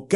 Ok,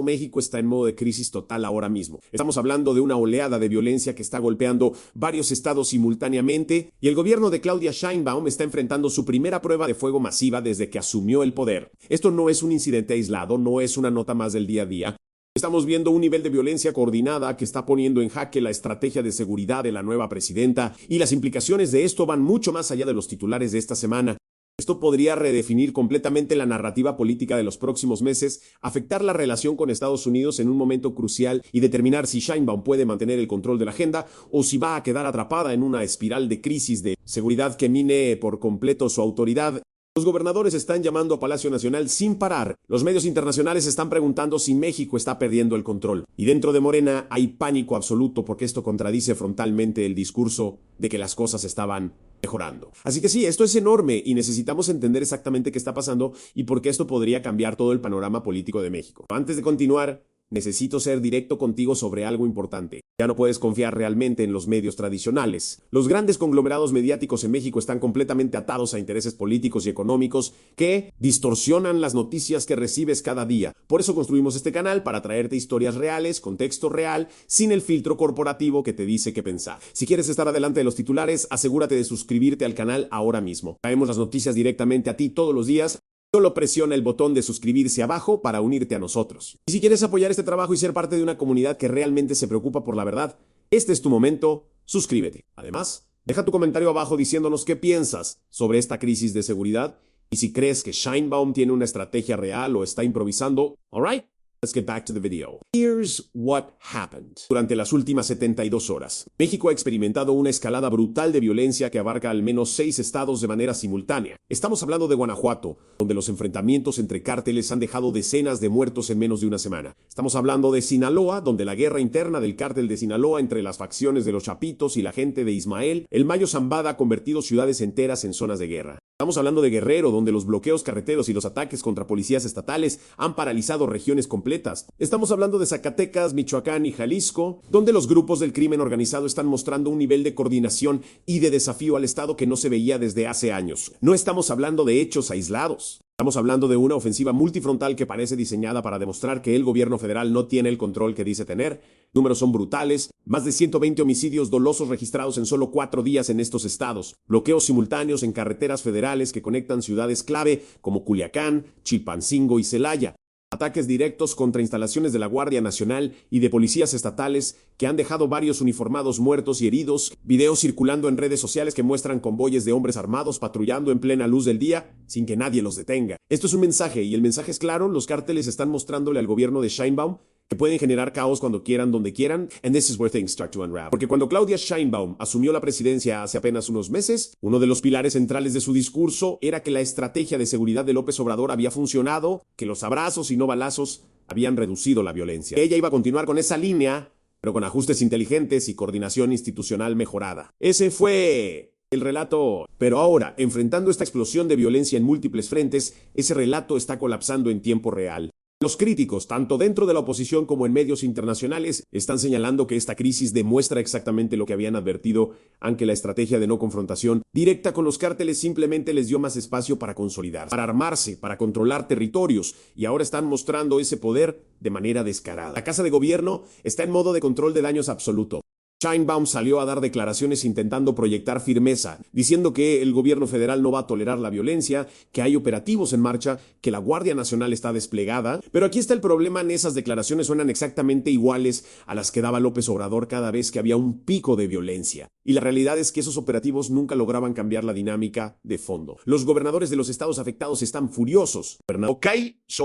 México está en modo de crisis total ahora mismo. Estamos hablando de una oleada de violencia que está golpeando varios estados simultáneamente y el gobierno de Claudia Sheinbaum está enfrentando su primera prueba de fuego masiva desde que asumió el poder. Esto no es un incidente aislado, no es una nota más del día a día. Estamos viendo un nivel de violencia coordinada que está poniendo en jaque la estrategia de seguridad de la nueva presidenta y las implicaciones de esto van mucho más allá de los titulares de esta semana. Esto podría redefinir completamente la narrativa política de los próximos meses, afectar la relación con Estados Unidos en un momento crucial y determinar si Sheinbaum puede mantener el control de la agenda o si va a quedar atrapada en una espiral de crisis de seguridad que mine por completo su autoridad. Los gobernadores están llamando a Palacio Nacional sin parar. Los medios internacionales están preguntando si México está perdiendo el control. Y dentro de Morena hay pánico absoluto porque esto contradice frontalmente el discurso de que las cosas estaban mejorando. Así que sí, esto es enorme y necesitamos entender exactamente qué está pasando y por qué esto podría cambiar todo el panorama político de México. Antes de continuar, necesito ser directo contigo sobre algo importante. Ya no puedes confiar realmente en los medios tradicionales. Los grandes conglomerados mediáticos en México están completamente atados a intereses políticos y económicos que distorsionan las noticias que recibes cada día. Por eso construimos este canal para traerte historias reales, contexto real, sin el filtro corporativo que te dice qué pensar. Si quieres estar adelante de los titulares, asegúrate de suscribirte al canal ahora mismo. Traemos las noticias directamente a ti todos los días. Solo presiona el botón de suscribirse abajo para unirte a nosotros. Y si quieres apoyar este trabajo y ser parte de una comunidad que realmente se preocupa por la verdad, este es tu momento, suscríbete. Además, deja tu comentario abajo diciéndonos qué piensas sobre esta crisis de seguridad y si crees que Sheinbaum tiene una estrategia real o está improvisando. Alright, let's get back to the video. Here's what happened. Durante las últimas 72 horas, México ha experimentado una escalada brutal de violencia que abarca al menos 6 estados de manera simultánea. Estamos hablando de Guanajuato, donde los enfrentamientos entre cárteles han dejado decenas de muertos en menos de una semana. Estamos hablando de Sinaloa, donde la guerra interna del cártel de Sinaloa entre las facciones de los Chapitos y la gente de Ismael, el Mayo Zambada ha convertido ciudades enteras en zonas de guerra. Estamos hablando de Guerrero, donde los bloqueos carreteros y los ataques contra policías estatales han paralizado regiones completas. Estamos hablando de Zacatecas, Michoacán y Jalisco, donde los grupos del crimen organizado están mostrando un nivel de coordinación y de desafío al Estado que no se veía desde hace años. No estamos hablando de hechos aislados. Estamos hablando de una ofensiva multifrontal que parece diseñada para demostrar que el gobierno federal no tiene el control que dice tener. Números son brutales, más de 120 homicidios dolosos registrados en solo 4 días en estos estados, bloqueos simultáneos en carreteras federales que conectan ciudades clave como Culiacán, Chilpancingo y Celaya. Ataques directos contra instalaciones de la Guardia Nacional y de policías estatales que han dejado varios uniformados muertos y heridos, videos circulando en redes sociales que muestran convoyes de hombres armados patrullando en plena luz del día sin que nadie los detenga. Esto es un mensaje y el mensaje es claro, los cárteles están mostrándole al gobierno de Sheinbaum que pueden generar caos cuando quieran, donde quieran, and this is where things start to unravel. Porque cuando Claudia Sheinbaum asumió la presidencia hace apenas unos meses, uno de los pilares centrales de su discurso era que la estrategia de seguridad de López Obrador había funcionado, que los abrazos y no balazos habían reducido la violencia. Ella iba a continuar con esa línea, pero con ajustes inteligentes y coordinación institucional mejorada. Ese fue el relato. Pero ahora, enfrentando esta explosión de violencia en múltiples frentes, ese relato está colapsando en tiempo real. Los críticos, tanto dentro de la oposición como en medios internacionales, están señalando que esta crisis demuestra exactamente lo que habían advertido, aunque la estrategia de no confrontación directa con los cárteles simplemente les dio más espacio para consolidar, para armarse, para controlar territorios, y ahora están mostrando ese poder de manera descarada. La Casa de Gobierno está en modo de control de daños absoluto. Sheinbaum salió a dar declaraciones intentando proyectar firmeza, diciendo que el gobierno federal no va a tolerar la violencia, que hay operativos en marcha, que la Guardia Nacional está desplegada. Pero aquí está el problema, esas declaraciones suenan exactamente iguales a las que daba López Obrador cada vez que había un pico de violencia. Y la realidad es que esos operativos nunca lograban cambiar la dinámica de fondo. Los gobernadores de los estados afectados están furiosos. Ok,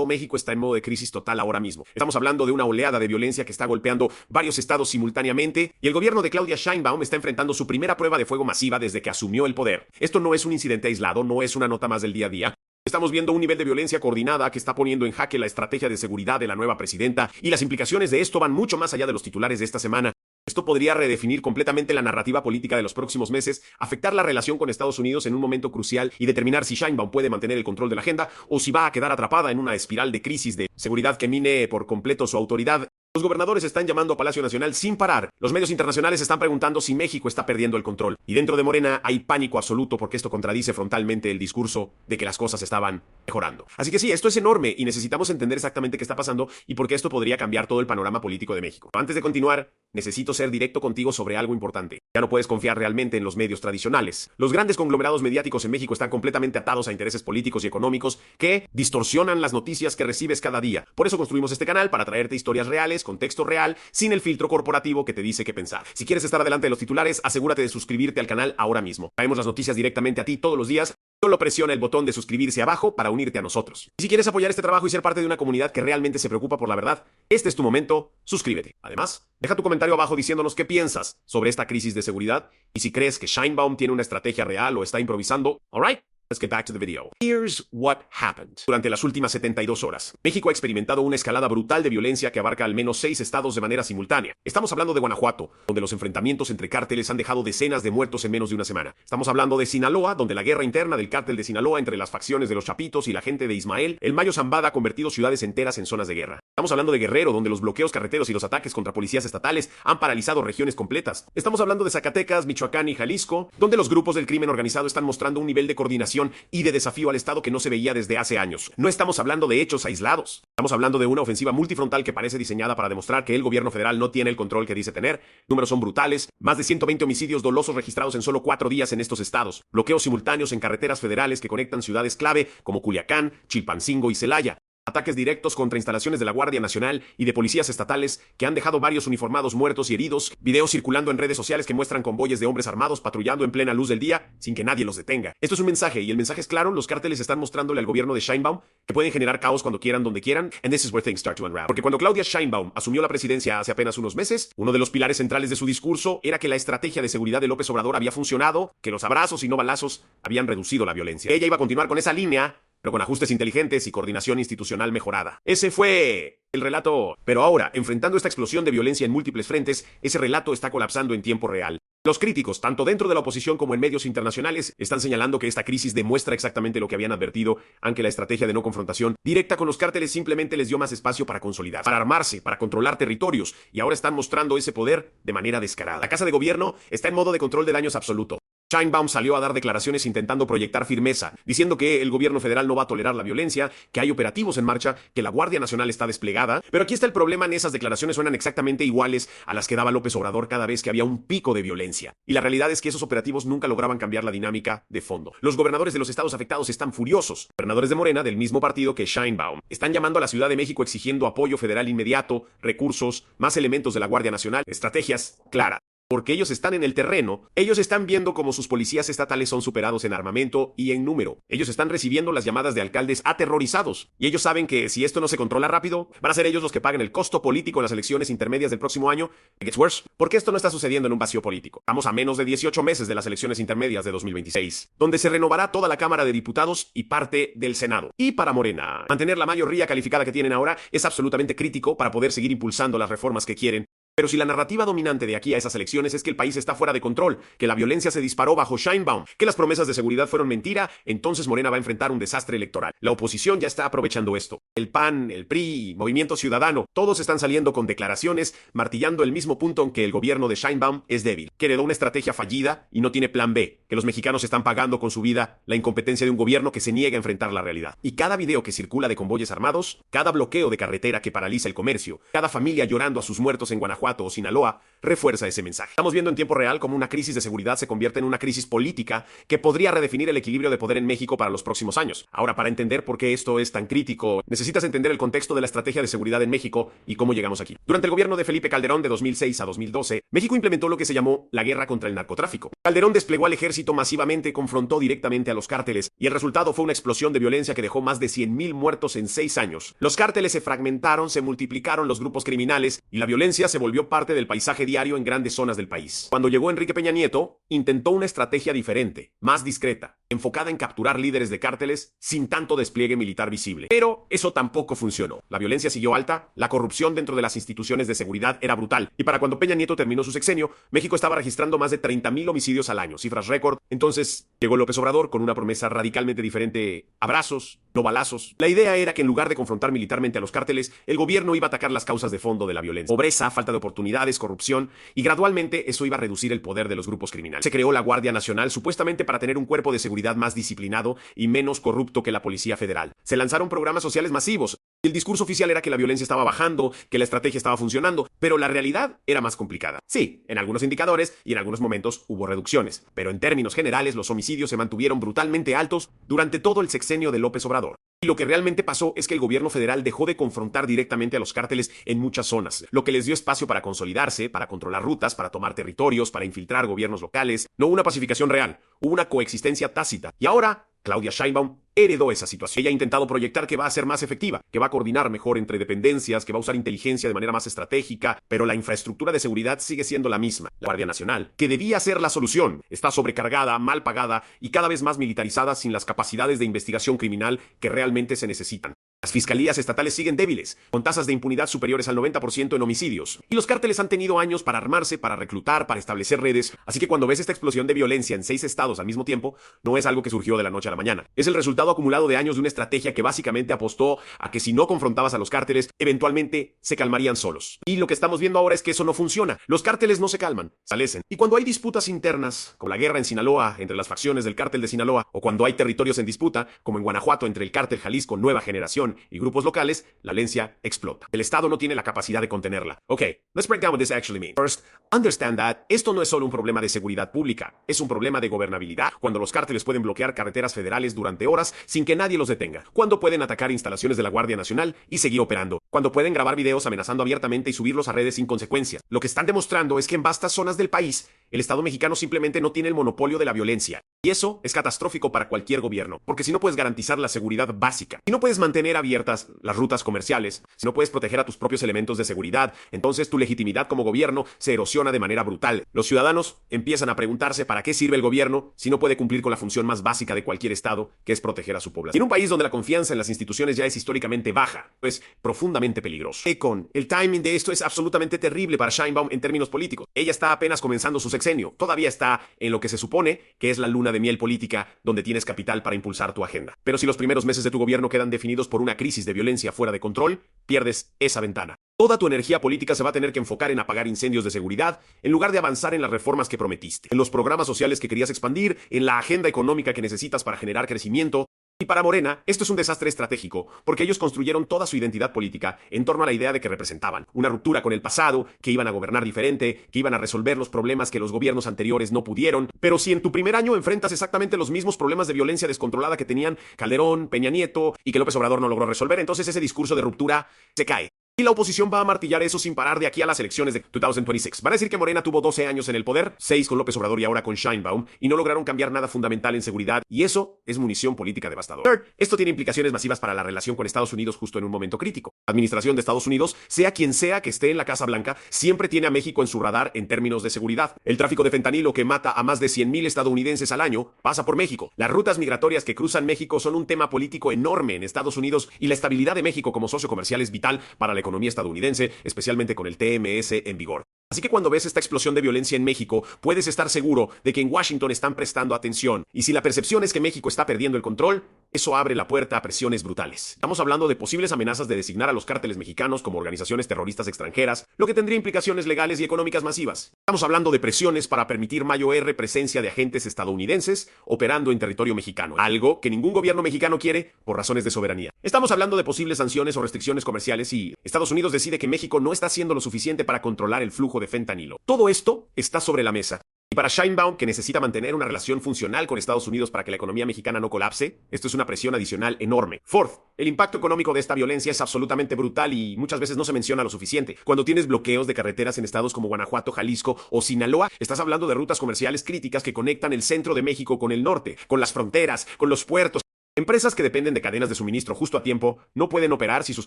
México está en modo de crisis total ahora mismo. Estamos hablando de una oleada de violencia que está golpeando varios estados simultáneamente y el gobierno de Claudia Sheinbaum está enfrentando su primera prueba de fuego masiva desde que asumió el poder. Esto no es un incidente aislado, no es una nota más del día a día. Estamos viendo un nivel de violencia coordinada que está poniendo en jaque la estrategia de seguridad de la nueva presidenta y las implicaciones de esto van mucho más allá de los titulares de esta semana. Esto podría redefinir completamente la narrativa política de los próximos meses, afectar la relación con Estados Unidos en un momento crucial y determinar si Sheinbaum puede mantener el control de la agenda o si va a quedar atrapada en una espiral de crisis de seguridad que mine por completo su autoridad. Los gobernadores están llamando a Palacio Nacional sin parar. Los medios internacionales están preguntando si México está perdiendo el control. Y dentro de Morena hay pánico absoluto porque esto contradice frontalmente el discurso de que las cosas estaban mejorando. Así que sí, esto es enorme y necesitamos entender exactamente qué está pasando y por qué esto podría cambiar todo el panorama político de México. Antes de continuar, necesito ser directo contigo sobre algo importante. Ya no puedes confiar realmente en los medios tradicionales. Los grandes conglomerados mediáticos en México están completamente atados a intereses políticos y económicos que distorsionan las noticias que recibes cada día. Por eso construimos este canal para traerte historias reales, contexto real, sin el filtro corporativo que te dice qué pensar. Si quieres estar adelante de los titulares, asegúrate de suscribirte al canal ahora mismo. Traemos las noticias directamente a ti todos los días. Solo presiona el botón de suscribirse abajo para unirte a nosotros. Y si quieres apoyar este trabajo y ser parte de una comunidad que realmente se preocupa por la verdad, este es tu momento, suscríbete. Además, deja tu comentario abajo diciéndonos qué piensas sobre esta crisis de seguridad y si crees que Sheinbaum tiene una estrategia real o está improvisando. Alright. Let's get back to the video. Here's what happened. Durante las últimas 72 horas, México ha experimentado una escalada brutal de violencia que abarca al menos 6 estados de manera simultánea. Estamos hablando de Guanajuato, donde los enfrentamientos entre cárteles han dejado decenas de muertos en menos de una semana. Estamos hablando de Sinaloa, donde la guerra interna del cártel de Sinaloa entre las facciones de los Chapitos y la gente de Ismael, el Mayo Zambada, ha convertido ciudades enteras en zonas de guerra. Estamos hablando de Guerrero, donde los bloqueos carreteros y los ataques contra policías estatales han paralizado regiones completas. Estamos hablando de Zacatecas, Michoacán y Jalisco, donde los grupos del crimen organizado están mostrando un nivel de coordinación y de desafío al Estado que no se veía desde hace años. No estamos hablando de hechos aislados. Estamos hablando de una ofensiva multifrontal que parece diseñada para demostrar que el gobierno federal no tiene el control que dice tener. Números son brutales. Más de 120 homicidios dolosos registrados en solo 4 días en estos estados. Bloqueos simultáneos en carreteras federales que conectan ciudades clave como Culiacán, Chilpancingo y Celaya. Ataques directos contra instalaciones de la Guardia Nacional y de policías estatales que han dejado varios uniformados muertos y heridos, videos circulando en redes sociales que muestran convoyes de hombres armados patrullando en plena luz del día sin que nadie los detenga. Esto es un mensaje y el mensaje es claro, los cárteles están mostrándole al gobierno de Sheinbaum que pueden generar caos cuando quieran, donde quieran, and this is where things start to unravel. Porque cuando Claudia Sheinbaum asumió la presidencia hace apenas unos meses, uno de los pilares centrales de su discurso era que la estrategia de seguridad de López Obrador había funcionado, que los abrazos y no balazos habían reducido la violencia. Ella iba a continuar con esa línea, pero con ajustes inteligentes y coordinación institucional mejorada. Ese fue el relato. Pero ahora, enfrentando esta explosión de violencia en múltiples frentes, ese relato está colapsando en tiempo real. Los críticos, tanto dentro de la oposición como en medios internacionales, están señalando que esta crisis demuestra exactamente lo que habían advertido, aunque la estrategia de no confrontación directa con los cárteles simplemente les dio más espacio para consolidar, para armarse, para controlar territorios, y ahora están mostrando ese poder de manera descarada. La Casa de Gobierno está en modo de control de daños absoluto. Sheinbaum salió a dar declaraciones intentando proyectar firmeza, diciendo que el gobierno federal no va a tolerar la violencia, que hay operativos en marcha, que la Guardia Nacional está desplegada. Pero aquí está el problema, en esas declaraciones suenan exactamente iguales a las que daba López Obrador cada vez que había un pico de violencia. Y la realidad es que esos operativos nunca lograban cambiar la dinámica de fondo. Los gobernadores de los estados afectados están furiosos. Gobernadores de Morena, del mismo partido que Sheinbaum, están llamando a la Ciudad de México exigiendo apoyo federal inmediato, recursos, más elementos de la Guardia Nacional, estrategias claras. Porque ellos están en el terreno, ellos están viendo cómo sus policías estatales son superados en armamento y en número. Ellos están recibiendo las llamadas de alcaldes aterrorizados. Y ellos saben que si esto no se controla rápido, van a ser ellos los que paguen el costo político en las elecciones intermedias del próximo año. It gets worse, porque esto no está sucediendo en un vacío político. Estamos a menos de 18 meses de las elecciones intermedias de 2026, donde se renovará toda la Cámara de Diputados y parte del Senado. Y para Morena, mantener la mayoría calificada que tienen ahora es absolutamente crítico para poder seguir impulsando las reformas que quieren. Pero si la narrativa dominante de aquí a esas elecciones es que el país está fuera de control, que la violencia se disparó bajo Sheinbaum, que las promesas de seguridad fueron mentira, entonces Morena va a enfrentar un desastre electoral. La oposición ya está aprovechando esto. El PAN, el PRI, Movimiento Ciudadano, todos están saliendo con declaraciones, martillando el mismo punto en que el gobierno de Sheinbaum es débil, que heredó una estrategia fallida y no tiene plan B, que los mexicanos están pagando con su vida la incompetencia de un gobierno que se niega a enfrentar la realidad. Y cada video que circula de convoyes armados, cada bloqueo de carretera que paraliza el comercio, cada familia llorando a sus muertos en Guanajuato o Sinaloa, refuerza ese mensaje. Estamos viendo en tiempo real cómo una crisis de seguridad se convierte en una crisis política que podría redefinir el equilibrio de poder en México para los próximos años. Ahora, para entender por qué esto es tan crítico, necesitas entender el contexto de la estrategia de seguridad en México y cómo llegamos aquí. Durante el gobierno de Felipe Calderón de 2006 a 2012, México implementó lo que se llamó la guerra contra el narcotráfico. Calderón desplegó al ejército masivamente, confrontó directamente a los cárteles y el resultado fue una explosión de violencia que dejó más de 100,000 muertos en 6 años. Los cárteles se fragmentaron, se multiplicaron los grupos criminales y la violencia se volvió parte del paisaje diario en grandes zonas del país. Cuando llegó Enrique Peña Nieto, intentó una estrategia diferente, más discreta. enfocada en capturar líderes de cárteles sin tanto despliegue militar visible. Pero eso tampoco funcionó. La violencia siguió alta, la corrupción dentro de las instituciones de seguridad era brutal, y para cuando Peña Nieto terminó su sexenio, México estaba registrando más de 30,000 homicidios al año, cifras récord. Entonces llegó López Obrador con una promesa radicalmente diferente: abrazos, no balazos. La idea era que en lugar de confrontar militarmente a los cárteles, el gobierno iba a atacar las causas de fondo de la violencia: pobreza, falta de oportunidades, corrupción, y gradualmente eso iba a reducir el poder de los grupos criminales. Se creó la Guardia Nacional supuestamente para tener un cuerpo de seguridad más disciplinado y menos corrupto que la Policía Federal. Se lanzaron programas sociales masivos. El discurso oficial era que la violencia estaba bajando, que la estrategia estaba funcionando, pero la realidad era más complicada. Sí, en algunos indicadores y en algunos momentos hubo reducciones, pero en términos generales los homicidios se mantuvieron brutalmente altos durante todo el sexenio de López Obrador. Y lo que realmente pasó es que el gobierno federal dejó de confrontar directamente a los cárteles en muchas zonas, lo que les dio espacio para consolidarse, para controlar rutas, para tomar territorios, para infiltrar gobiernos locales. No hubo una pacificación real, hubo una coexistencia tácita. Y ahora Claudia Sheinbaum heredó esa situación. Ella ha intentado proyectar que va a ser más efectiva, que va a coordinar mejor entre dependencias, que va a usar inteligencia de manera más estratégica, pero la infraestructura de seguridad sigue siendo la misma. La Guardia Nacional, que debía ser la solución, está sobrecargada, mal pagada y cada vez más militarizada, sin las capacidades de investigación criminal que realmente se necesitan. Las fiscalías estatales siguen débiles, con tasas de impunidad superiores al 90% en homicidios. Y los cárteles han tenido años para armarse, para reclutar, para establecer redes. Así que cuando ves esta explosión de violencia en 6 estados al mismo tiempo, no es algo que surgió de la noche a la mañana. Es el resultado acumulado de años de una estrategia que básicamente apostó a que si no confrontabas a los cárteles, eventualmente se calmarían solos. Y lo que estamos viendo ahora es que eso no funciona. Los cárteles no se calman, se alecen. Y cuando hay disputas internas, como la guerra en Sinaloa entre las facciones del cártel de Sinaloa, o cuando hay territorios en disputa, como en Guanajuato entre el cártel Jalisco Nueva Generación y grupos locales, la violencia explota. El Estado no tiene la capacidad de contenerla. Okay, let's break down what this actually means. First, understand that esto no es solo un problema de seguridad pública, es un problema de gobernabilidad. Cuando los cárteles pueden bloquear carreteras federales durante horas sin que nadie los detenga. Cuando pueden atacar instalaciones de la Guardia Nacional y seguir operando. Cuando pueden grabar videos amenazando abiertamente y subirlos a redes sin consecuencias. Lo que están demostrando es que en vastas zonas del país, el Estado mexicano simplemente no tiene el monopolio de la violencia. Y eso es catastrófico para cualquier gobierno, porque si no puedes garantizar la seguridad básica, si no puedes mantener abiertas las rutas comerciales, si no puedes proteger a tus propios elementos de seguridad, entonces tu legitimidad como gobierno se erosiona de manera brutal. Los ciudadanos empiezan a preguntarse para qué sirve el gobierno si no puede cumplir con la función más básica de cualquier Estado, que es proteger a su población. Y en un país donde la confianza en las instituciones ya es históricamente baja, es profundamente peligroso. El timing de esto es absolutamente terrible para Sheinbaum en términos políticos. Ella está apenas comenzando su sexenio, todavía está en lo que se supone que es la luna de miel política, donde tienes capital para impulsar tu agenda. Pero si los primeros meses de tu gobierno quedan definidos por una crisis de violencia fuera de control, pierdes esa ventana. Toda tu energía política se va a tener que enfocar en apagar incendios de seguridad, en lugar de avanzar en las reformas que prometiste, en los programas sociales que querías expandir, en la agenda económica que necesitas para generar crecimiento. Y para Morena, esto es un desastre estratégico, porque ellos construyeron toda su identidad política en torno a la idea de que representaban una ruptura con el pasado, que iban a gobernar diferente, que iban a resolver los problemas que los gobiernos anteriores no pudieron. Pero si en tu primer año enfrentas exactamente los mismos problemas de violencia descontrolada que tenían Calderón, Peña Nieto y que López Obrador no logró resolver, entonces ese discurso de ruptura se cae. Y la oposición va a martillar eso sin parar de aquí a las elecciones de 2026. Van a decir que Morena tuvo 12 años en el poder, 6 con López Obrador y ahora con Sheinbaum, y no lograron cambiar nada fundamental en seguridad, y eso es munición política devastadora. Third, esto tiene implicaciones masivas para la relación con Estados Unidos justo en un momento crítico. La administración de Estados Unidos, sea quien sea que esté en la Casa Blanca, siempre tiene a México en su radar en términos de seguridad. El tráfico de fentanilo, que mata a más de 100,000 estadounidenses al año, pasa por México. Las rutas migratorias que cruzan México son un tema político enorme en Estados Unidos, y la estabilidad de México como socio comercial es vital para la economía estadounidense, especialmente con el TMS en vigor. Así que cuando ves esta explosión de violencia en México, puedes estar seguro de que en Washington están prestando atención. Y si la percepción es que México está perdiendo el control, eso abre la puerta a presiones brutales. Estamos hablando de posibles amenazas de designar a los cárteles mexicanos como organizaciones terroristas extranjeras, lo que tendría implicaciones legales y económicas masivas. Estamos hablando de presiones para permitir mayor presencia de agentes estadounidenses operando en territorio mexicano, algo que ningún gobierno mexicano quiere por razones de soberanía. Estamos hablando de posibles sanciones o restricciones comerciales y Estados Unidos decide que México no está haciendo lo suficiente para controlar el flujo de fentanilo. Todo esto está sobre la mesa. Y para Sheinbaum, que necesita mantener una relación funcional con Estados Unidos para que la economía mexicana no colapse, esto es una presión adicional enorme. Fourth, el impacto económico de esta violencia es absolutamente brutal y muchas veces no se menciona lo suficiente. Cuando tienes bloqueos de carreteras en estados como Guanajuato, Jalisco o Sinaloa, estás hablando de rutas comerciales críticas que conectan el centro de México con el norte, con las fronteras, con los puertos. Empresas que dependen de cadenas de suministro justo a tiempo no pueden operar si sus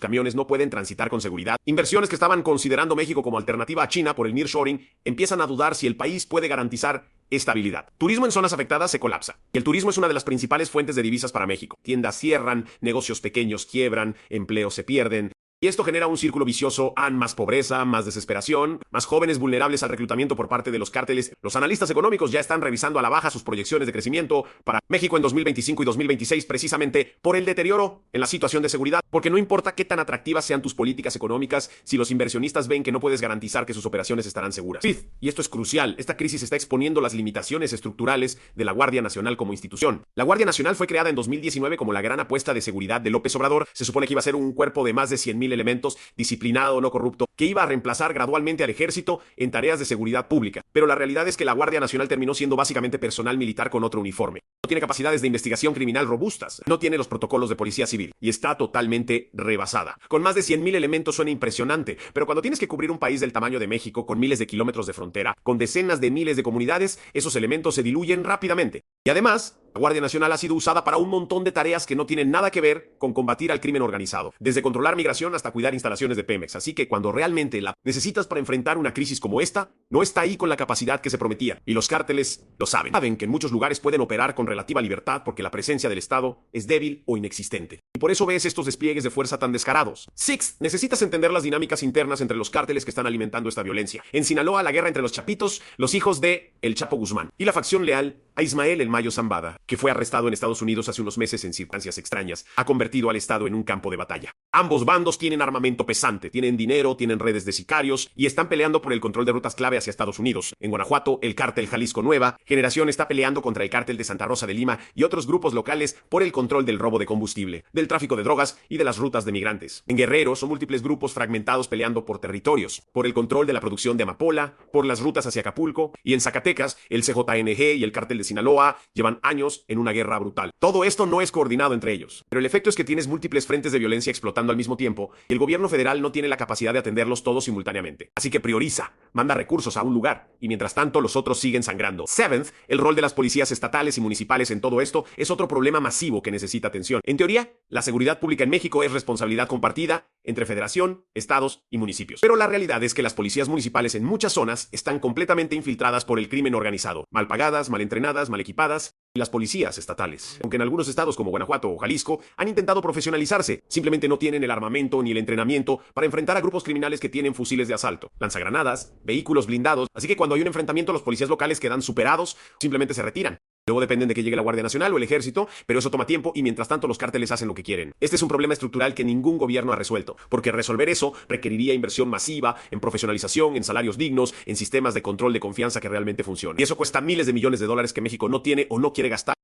camiones no pueden transitar con seguridad. Inversiones que estaban considerando México como alternativa a China por el nearshoring empiezan a dudar si el país puede garantizar estabilidad. Turismo en zonas afectadas se colapsa. Y el turismo es una de las principales fuentes de divisas para México. Tiendas cierran, negocios pequeños quiebran, empleos se pierden. Y esto genera un círculo vicioso, más pobreza, más desesperación, más jóvenes vulnerables al reclutamiento por parte de los cárteles. Los analistas económicos ya están revisando a la baja sus proyecciones de crecimiento para México en 2025 y 2026 precisamente por el deterioro en la situación de seguridad. Porque no importa qué tan atractivas sean tus políticas económicas, si los inversionistas ven que no puedes garantizar que sus operaciones estarán seguras. Y esto es crucial, esta crisis está exponiendo las limitaciones estructurales de la Guardia Nacional como institución. La Guardia Nacional fue creada en 2019 como la gran apuesta de seguridad de López Obrador. Se supone que iba a ser un cuerpo de más de 100,000 elementos, disciplinado, no corrupto, que iba a reemplazar gradualmente al ejército en tareas de seguridad pública. Pero la realidad es que la Guardia Nacional terminó siendo básicamente personal militar con otro uniforme. No tiene capacidades de investigación criminal robustas, no tiene los protocolos de policía civil y está totalmente rebasada. Con más de 100,000 elementos suena impresionante, pero cuando tienes que cubrir un país del tamaño de México, con miles de kilómetros de frontera, con decenas de miles de comunidades, esos elementos se diluyen rápidamente. Y además, la Guardia Nacional ha sido usada para un montón de tareas que no tienen nada que ver con combatir al crimen organizado, desde controlar migración hasta cuidar instalaciones de Pemex. Así que cuando realmente la necesitas para enfrentar una crisis como esta, no está ahí con la capacidad que se prometía. Y los cárteles lo saben. Saben que en muchos lugares pueden operar con relativa libertad porque la presencia del Estado es débil o inexistente. Y por eso ves estos despliegues de fuerza tan descarados. Six, necesitas entender las dinámicas internas entre los cárteles que están alimentando esta violencia. En Sinaloa, la guerra entre los chapitos, los hijos de El Chapo Guzmán, y la facción leal a Ismael El Mayo Zambada, que fue arrestado en Estados Unidos hace unos meses en circunstancias extrañas, ha convertido al Estado en un campo de batalla. Ambos bandos tienen armamento pesante, tienen dinero, tienen redes de sicarios y están peleando por el control de rutas clave hacia Estados Unidos. En Guanajuato, el cártel Jalisco Nueva Generación está peleando contra el cártel de Santa Rosa de Lima y otros grupos locales por el control del robo de combustible, del tráfico de drogas y de las rutas de migrantes. En Guerrero son múltiples grupos fragmentados peleando por territorios, por el control de la producción de amapola, por las rutas hacia Acapulco, y en Zacatecas, el CJNG y el cártel de Sinaloa llevan años en una guerra brutal. Todo esto no es coordinado entre ellos, pero el efecto es que tienes múltiples frentes de violencia explotando al mismo tiempo y el gobierno federal no tiene la capacidad de atenderlos todos simultáneamente. Así que prioriza, manda recursos a un lugar y mientras tanto los otros siguen sangrando. Seventh, el rol de las policías estatales y municipales en todo esto es otro problema masivo que necesita atención. En teoría, la seguridad pública en México es responsabilidad compartida entre federación, estados y municipios. Pero la realidad es que las policías municipales en muchas zonas están completamente infiltradas por el crimen organizado, mal pagadas, mal entrenadas, mal equipadas, y las policías estatales, aunque en algunos estados como Guanajuato o Jalisco han intentado profesionalizarse, simplemente no tienen el armamento ni el entrenamiento para enfrentar a grupos criminales que tienen fusiles de asalto, lanzagranadas, vehículos blindados, así que cuando hay un enfrentamiento los policías locales quedan superados, simplemente se retiran. Luego dependen de que llegue la Guardia Nacional o el Ejército, pero eso toma tiempo y mientras tanto los cárteles hacen lo que quieren. Este es un problema estructural que ningún gobierno ha resuelto, porque resolver eso requeriría inversión masiva en profesionalización, en salarios dignos, en sistemas de control de confianza que realmente funcionen. Y eso cuesta miles de millones de dólares que México no tiene o no quiere gastar.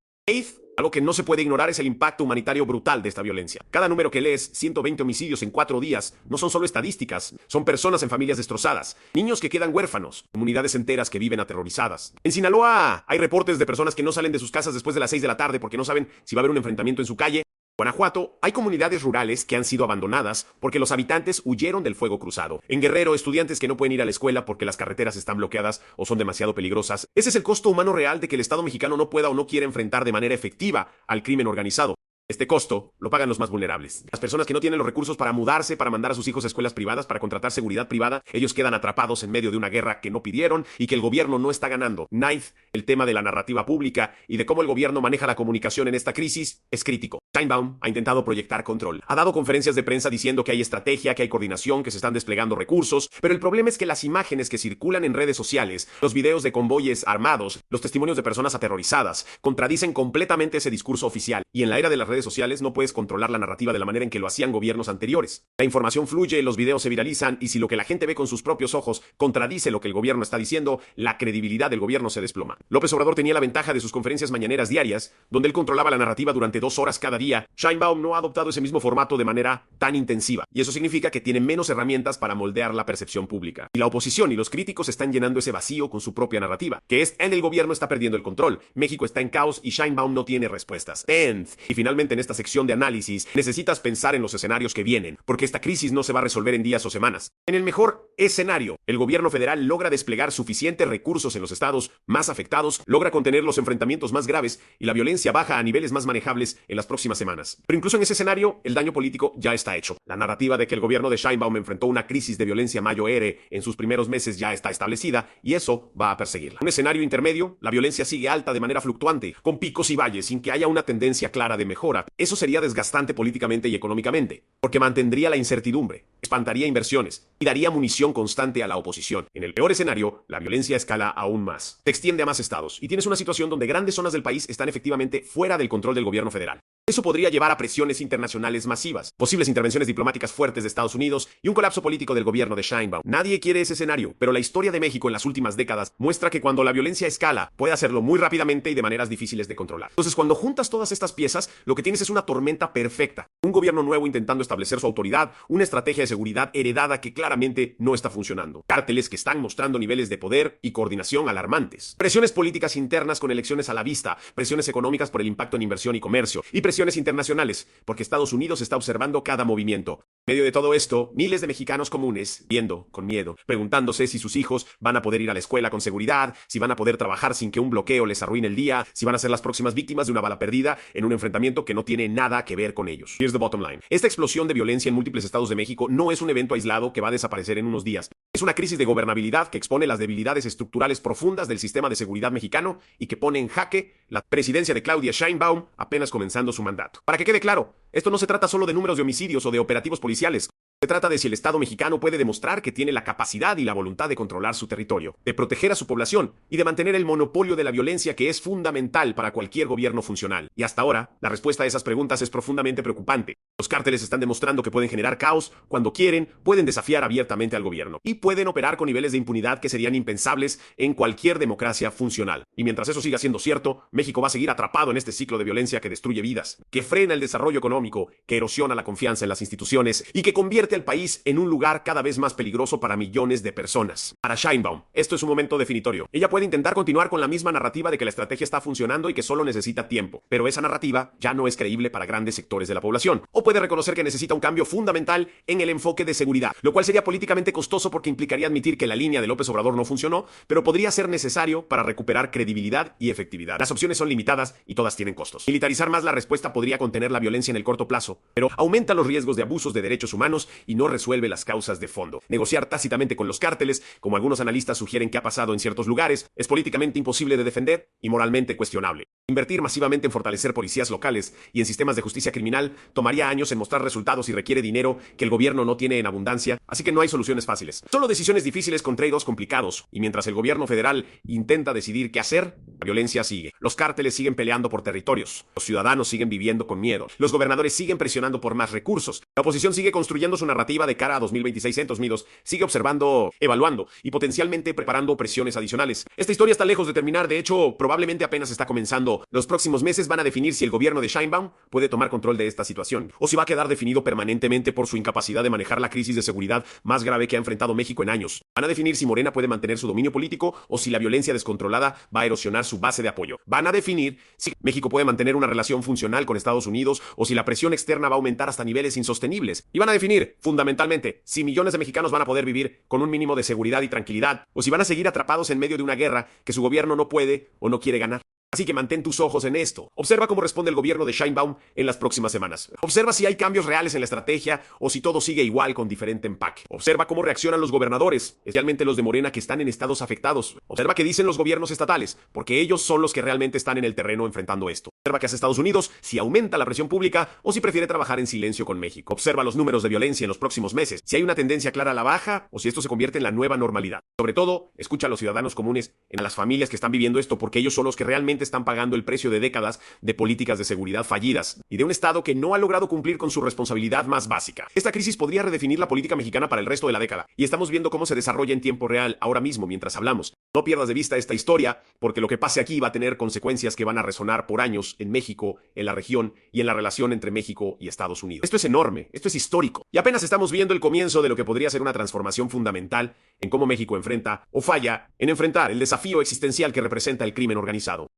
Algo que no se puede ignorar es el impacto humanitario brutal de esta violencia. Cada número que lees, 120 homicidios en 4 días, no son solo estadísticas, son personas en familias destrozadas, niños que quedan huérfanos, comunidades enteras que viven aterrorizadas. En Sinaloa hay reportes de personas que no salen de sus casas después de las 6 de la tarde porque no saben si va a haber un enfrentamiento en su calle. Guanajuato, hay comunidades rurales que han sido abandonadas porque los habitantes huyeron del fuego cruzado. En Guerrero, estudiantes que no pueden ir a la escuela porque las carreteras están bloqueadas o son demasiado peligrosas. Ese es el costo humano real de que el Estado mexicano no pueda o no quiera enfrentar de manera efectiva al crimen organizado. Este costo lo pagan los más vulnerables. Las personas que no tienen los recursos para mudarse, para mandar a sus hijos a escuelas privadas, para contratar seguridad privada, ellos quedan atrapados en medio de una guerra que no pidieron y que el gobierno no está ganando. Ninth, el tema de la narrativa pública y de cómo el gobierno maneja la comunicación en esta crisis es crítico. Sheinbaum ha intentado proyectar control. Ha dado conferencias de prensa diciendo que hay estrategia, que hay coordinación, que se están desplegando recursos, pero el problema es que las imágenes que circulan en redes sociales, los videos de convoyes armados, los testimonios de personas aterrorizadas, contradicen completamente ese discurso oficial. Y en la era de las redes sociales no puedes controlar la narrativa de la manera en que lo hacían gobiernos anteriores. La información fluye, los videos se viralizan y si lo que la gente ve con sus propios ojos contradice lo que el gobierno está diciendo, la credibilidad del gobierno se desploma. López Obrador tenía la ventaja de sus conferencias mañaneras diarias, donde él controlaba la narrativa durante 2 horas cada día. Sheinbaum no ha adoptado ese mismo formato de manera tan intensiva y eso significa que tiene menos herramientas para moldear la percepción pública. Y la oposición y los críticos están llenando ese vacío con su propia narrativa, que es el gobierno está perdiendo el control, México está en caos y Sheinbaum no tiene respuestas. Y finalmente Definitivamente en esta sección de análisis necesitas pensar en los escenarios que vienen, porque esta crisis no se va a resolver en días o semanas. En el mejor escenario, el gobierno federal logra desplegar suficientes recursos en los estados más afectados, logra contener los enfrentamientos más graves y la violencia baja a niveles más manejables en las próximas semanas. Pero incluso en ese escenario, el daño político ya está hecho. La narrativa de que el gobierno de Sheinbaum enfrentó una crisis de violencia mayor en sus primeros meses ya está establecida y eso va a perseguirla. En un escenario intermedio, la violencia sigue alta de manera fluctuante, con picos y valles, sin que haya una tendencia clara de mejora. Eso sería desgastante políticamente y económicamente, porque mantendría la incertidumbre, espantaría inversiones y daría munición constante a la oposición. En el peor escenario, la violencia escala aún más, se extiende a más estados y tienes una situación donde grandes zonas del país están efectivamente fuera del control del gobierno federal. Eso podría llevar a presiones internacionales masivas, posibles intervenciones diplomáticas fuertes de Estados Unidos y un colapso político del gobierno de Sheinbaum. Nadie quiere ese escenario, pero la historia de México en las últimas décadas muestra que cuando la violencia escala, puede hacerlo muy rápidamente y de maneras difíciles de controlar. Entonces, cuando juntas todas estas piezas, lo que tienes es una tormenta perfecta. Un gobierno nuevo intentando establecer su autoridad, una estrategia de seguridad heredada que claramente no está funcionando. Cárteles que están mostrando niveles de poder y coordinación alarmantes. Presiones políticas internas con elecciones a la vista, presiones económicas por el impacto en inversión y comercio, y presiones internacionales, porque Estados Unidos está observando cada movimiento. En medio de todo esto, miles de mexicanos comunes, viendo con miedo, preguntándose si sus hijos van a poder ir a la escuela con seguridad, si van a poder trabajar sin que un bloqueo les arruine el día, si van a ser las próximas víctimas de una bala perdida en un enfrentamiento que no tiene nada que ver con ellos. Here's the bottom line. Esta explosión de violencia en múltiples estados de México no es un evento aislado que va a desaparecer en unos días. Es una crisis de gobernabilidad que expone las debilidades estructurales profundas del sistema de seguridad mexicano y que pone en jaque la presidencia de Claudia Sheinbaum apenas comenzando su mandato. Para que quede claro, esto no se trata solo de números de homicidios o de operativos policiales. Se trata de si el Estado mexicano puede demostrar que tiene la capacidad y la voluntad de controlar su territorio, de proteger a su población y de mantener el monopolio de la violencia que es fundamental para cualquier gobierno funcional. Y hasta ahora, la respuesta a esas preguntas es profundamente preocupante. Los cárteles están demostrando que pueden generar caos cuando quieren, pueden desafiar abiertamente al gobierno y pueden operar con niveles de impunidad que serían impensables en cualquier democracia funcional. Y mientras eso siga siendo cierto, México va a seguir atrapado en este ciclo de violencia que destruye vidas, que frena el desarrollo económico, que erosiona la confianza en las instituciones y que convierte al país en un lugar cada vez más peligroso para millones de personas. Para Sheinbaum, esto es un momento definitorio. Ella puede intentar continuar con la misma narrativa de que la estrategia está funcionando y que solo necesita tiempo, pero esa narrativa ya no es creíble para grandes sectores de la población. O puede reconocer que necesita un cambio fundamental en el enfoque de seguridad, lo cual sería políticamente costoso porque implicaría admitir que la línea de López Obrador no funcionó, pero podría ser necesario para recuperar credibilidad y efectividad. Las opciones son limitadas y todas tienen costos. Militarizar más la respuesta podría contener la violencia en el corto plazo, pero aumenta los riesgos de abusos de derechos humanos y no resuelve las causas de fondo. Negociar tácitamente con los cárteles, como algunos analistas sugieren que ha pasado en ciertos lugares, es políticamente imposible de defender y moralmente cuestionable. Invertir masivamente en fortalecer policías locales y en sistemas de justicia criminal tomaría años en mostrar resultados y requiere dinero que el gobierno no tiene en abundancia, así que no hay soluciones fáciles. Solo decisiones difíciles con trade-offs complicados, y mientras el gobierno federal intenta decidir qué hacer, la violencia sigue. Los cárteles siguen peleando por territorios, los ciudadanos siguen viviendo con miedo, los gobernadores siguen presionando por más recursos, la oposición sigue construyendo su narrativa de cara a 2026 en Estados Unidos, sigue observando, evaluando y potencialmente preparando presiones adicionales. Esta historia está lejos de terminar, de hecho, probablemente apenas está comenzando. Los próximos meses van a definir si el gobierno de Sheinbaum puede tomar control de esta situación, o si va a quedar definido permanentemente por su incapacidad de manejar la crisis de seguridad más grave que ha enfrentado México en años. Van a definir si Morena puede mantener su dominio político o si la violencia descontrolada va a erosionar su base de apoyo. Van a definir si México puede mantener una relación funcional con Estados Unidos o si la presión externa va a aumentar hasta niveles insostenibles. Y van a definir, fundamentalmente, si millones de mexicanos van a poder vivir con un mínimo de seguridad y tranquilidad, o si van a seguir atrapados en medio de una guerra que su gobierno no puede o no quiere ganar. Así que mantén tus ojos en esto. Observa cómo responde el gobierno de Sheinbaum en las próximas semanas. Observa si hay cambios reales en la estrategia o si todo sigue igual con diferente empaque. Observa cómo reaccionan los gobernadores, especialmente los de Morena que están en estados afectados. Observa qué dicen los gobiernos estatales, porque ellos son los que realmente están en el terreno enfrentando esto. Observa qué hace Estados Unidos, si aumenta la presión pública o si prefiere trabajar en silencio con México. Observa los números de violencia en los próximos meses, si hay una tendencia clara a la baja o si esto se convierte en la nueva normalidad. Sobre todo, escucha a los ciudadanos comunes, a las familias que están viviendo esto, porque ellos son los que realmente están pagando el precio de décadas de políticas de seguridad fallidas y de un Estado que no ha logrado cumplir con su responsabilidad más básica. Esta crisis podría redefinir la política mexicana para el resto de la década y estamos viendo cómo se desarrolla en tiempo real ahora mismo mientras hablamos. No pierdas de vista esta historia, porque lo que pase aquí va a tener consecuencias que van a resonar por años en México, en la región y en la relación entre México y Estados Unidos. Esto es enorme, esto es histórico y apenas estamos viendo el comienzo de lo que podría ser una transformación fundamental en cómo México enfrenta o falla en enfrentar el desafío existencial que representa el crimen organizado.